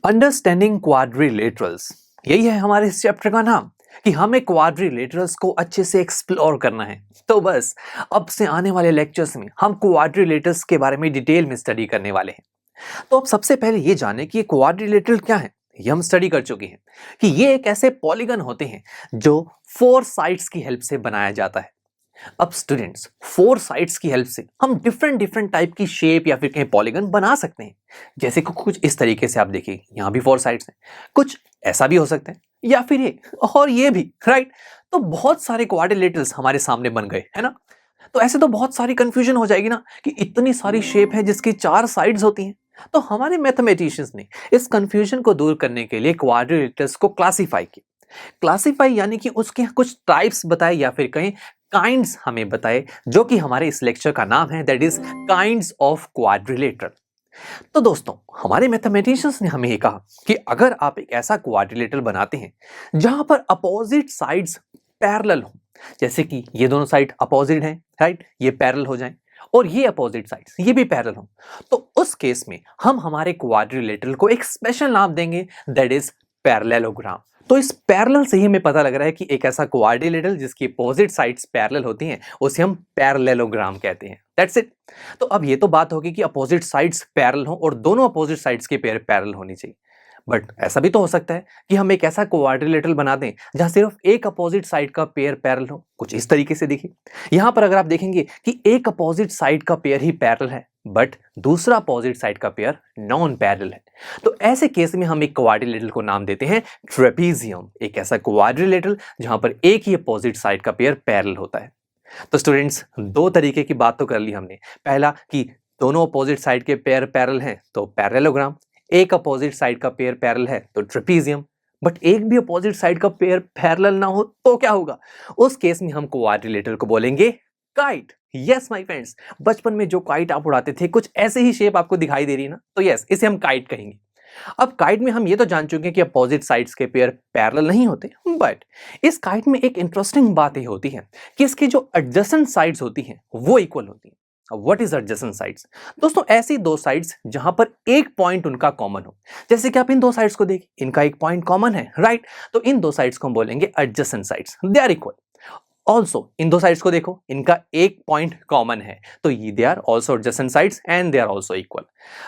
Understanding quadrilaterals, यही है हमारे इस चैप्टर का नाम कि हमें क्वाड्रिलेटरल्स को अच्छे से एक्सप्लोर करना है। तो बस अब से आने वाले लेक्चर्स में हम क्वाड्रिलेटरल्स के बारे में डिटेल में स्टडी करने वाले हैं। तो अब सबसे पहले ये जाने कि ये क्वाड्रिलेटरल क्या है। ये हम स्टडी कर चुके हैं कि ये एक ऐसे पॉलीगन होते हैं जो 4 साइड्स की हेल्प से बनाया जाता है। अब स्टूडेंट्स, 4 साइड्स की हेल्प से हम डिफरेंट डिफरेंट टाइप की शेप या फिर कहीं पॉलीगन बना सकते हैं। जैसे कि कुछ इस तरीके से आप देखिए, यहाँ भी 4 साइड्स हैं, कुछ ऐसा भी हो सकता है या फिर ये और ये भी, राइट। तो बहुत सारे क्वाड्रिलेटरल्स हमारे सामने बन गए, है ना। तो ऐसे तो बहुत सारी कंफ्यूजन हो जाएगी ना कि इतनी सारी शेप है जिसकी 4 साइड्स होती हैं। तो हमारे मैथमेटिशियंस ने इस कंफ्यूजन को दूर करने के लिए क्वाड्रिलेटरल्स को क्लासिफाई किया। क्लासिफाई यानी कि उसके कुछ टाइप्स बताए या फिर कहीं काइंड्स हमें बताए, जो कि हमारे इस लेक्चर का नाम है, that is kinds of quadrilateral. तो दोस्तों, हमारे मैथमेटिशियंस ने हमें ये कहा कि अगर आप एक ऐसा क्वाड्रिलेटरल बनाते हैं जहां पर अपोजिट साइड्स पैरेलल हो, जैसे कि ये दोनों साइड अपोजिट हैं, राइट, ये पैरेलल हो जाएं और ये अपोजिट साइड्स ये भी पैरेलल हो, तो उस केस में हम हमारे क्वाड्रिलेटरल को एक स्पेशल नाम देंगे, दैट इज पैरेललोग्राम। तो इस पैरेलल से ही हमें पता लग रहा है कि एक ऐसा क्वाड्रिलेटरल जिसकी अपोजिट साइड्स पैरेलल होती हैं उसे हम पैरेललोग्राम कहते हैं। That's it. तो अब ये तो बात होगी कि अपोजिट साइड्स पैरेलल हो और दोनों अपोजिट साइड्स के पेयर पैरेलल होनी चाहिए। बट ऐसा भी तो हो सकता है कि हम एक ऐसा क्वाड्रिलेटरल बना दें जहां सिर्फ एक अपोजिट साइड का पेयर पैरेलल हो। कुछ इस तरीके से देखिए, यहां पर अगर आप देखेंगे कि एक अपोजिट साइड का पेयर ही पैरेलल है बट दूसरा अपोजिट साइड का पेयर नॉन पैरेलल है, तो ऐसे केस में हम एक क्वाड्रिलेटरल को नाम देते हैं ट्रेपीजियम। एक ऐसा क्वाड्रिलेटरल जहां पर एक ही अपोजिट साइड का पेयर पैरेलल होता है। तो स्टूडेंट्स, 2 तरीके की बात तो कर ली हमने। पहला कि दोनों अपोजिट साइड के पेयर पैरेलल हैं तो पैरेललोग्राम, एक अपोजिट साइड का पेयर पैरेलल है तो ट्रेपीजियम। बट एक भी अपोजिट साइड का पेयर पैरेलल ना हो तो क्या होगा? उस केस में हम क्वाड्रिलेटरल को बोलेंगे काइट। यस माय फ्रेंड्स, बचपन में जो काइट आप उड़ाते थे कुछ ऐसे ही शेप आपको दिखाई दे रही है ना, तो यस, इसे हम काइट कहेंगे। अब काइट में हम ये तो जान चुके हैं कि अपोजिट साइड्स के पेयर पैरेलल नहीं होते, बट इस काइट में एक इंटरेस्टिंग बात ये होती है कि इसकी जो एडजेसेंट साइड्स होती हैं वो इक्वल होती हैं। What is adjacent sides? दोस्तों, ऐसी 2 साइड्स जहां पर एक पॉइंट उनका कॉमन हो। जैसे कि आप इन 2 साइड्स को देखिए, इनका एक पॉइंट कॉमन है, राइट। तो इन 2 साइड्स को हम बोलेंगे adjacent sides, they are equal. Also in 2 sides को देखो, इनका एक पॉइंट कॉमन है, तो ये they are also adjacent sides and they are also equal.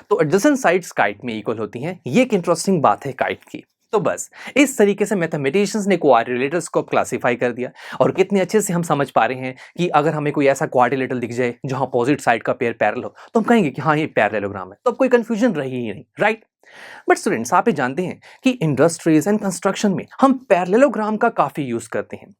तो एडजेसेंट साइड्स काइट में इक्वल होती हैं। ये एक इंटरेस्टिंग बात है काइट की। तो बस इस तरीके से मैथमेटिशियंस ने क्वाड्रिलेटरल्स को क्लासिफाई कर दिया और कितने अच्छे से हम समझ पा रहे हैं कि अगर हमें कोई ऐसा क्वाड्रिलेटरल दिख जाए जहां अपोजिट साइड का पेयर पैरेलल हो तो हम कहेंगे कि हाँ, ये पैरेललोग्राम है। तो अब कोई कंफ्यूजन रही ही नहीं, राइट। बट स्टूडेंट्स, आप ये जानते हैं कि इंडस्ट्रीज एंड कंस्ट्रक्शन में हम पैरेललोग्राम का काफी यूज करते हैं।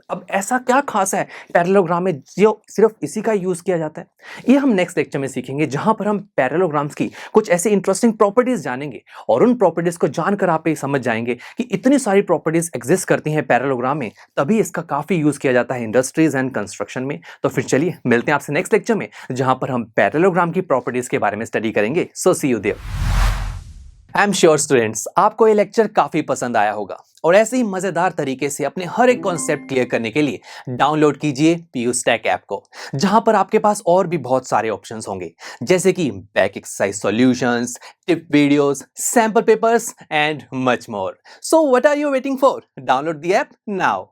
अब ऐसा क्या खास है पैरेललोग्राम में जो सिर्फ इसी का यूज किया जाता है? ये हम नेक्स्ट लेक्चर में सीखेंगे, जहां पर हम पैरेललोग्राम्स की कुछ ऐसे इंटरेस्टिंग प्रॉपर्टीज जानेंगे और उन प्रॉपर्टीज को जानकर आप ये समझ जाएंगे कि इतनी सारी प्रॉपर्टीज एग्जिस्ट करती हैं पैरेललोग्राम में, तभी इसका काफी यूज किया जाता है इंडस्ट्रीज एंड कंस्ट्रक्शन में। तो फिर चलिए मिलते हैं आपसे नेक्स्ट लेक्चर में, जहां पर हम पैरेललोग्राम की प्रॉपर्टीज के बारे में स्टडी करेंगे। So see you there. I am sure students, आपको ये लेक्चर काफी पसंद आया होगा और ऐसे ही मजेदार तरीके से अपने हर एक कॉन्सेप्ट क्लियर करने के लिए डाउनलोड कीजिए PU Stack ऐप को, जहां पर आपके पास और भी बहुत सारे ऑप्शंस होंगे, जैसे कि back exercise solutions, tip videos, sample papers and much more. So what are you waiting for? Download the app now.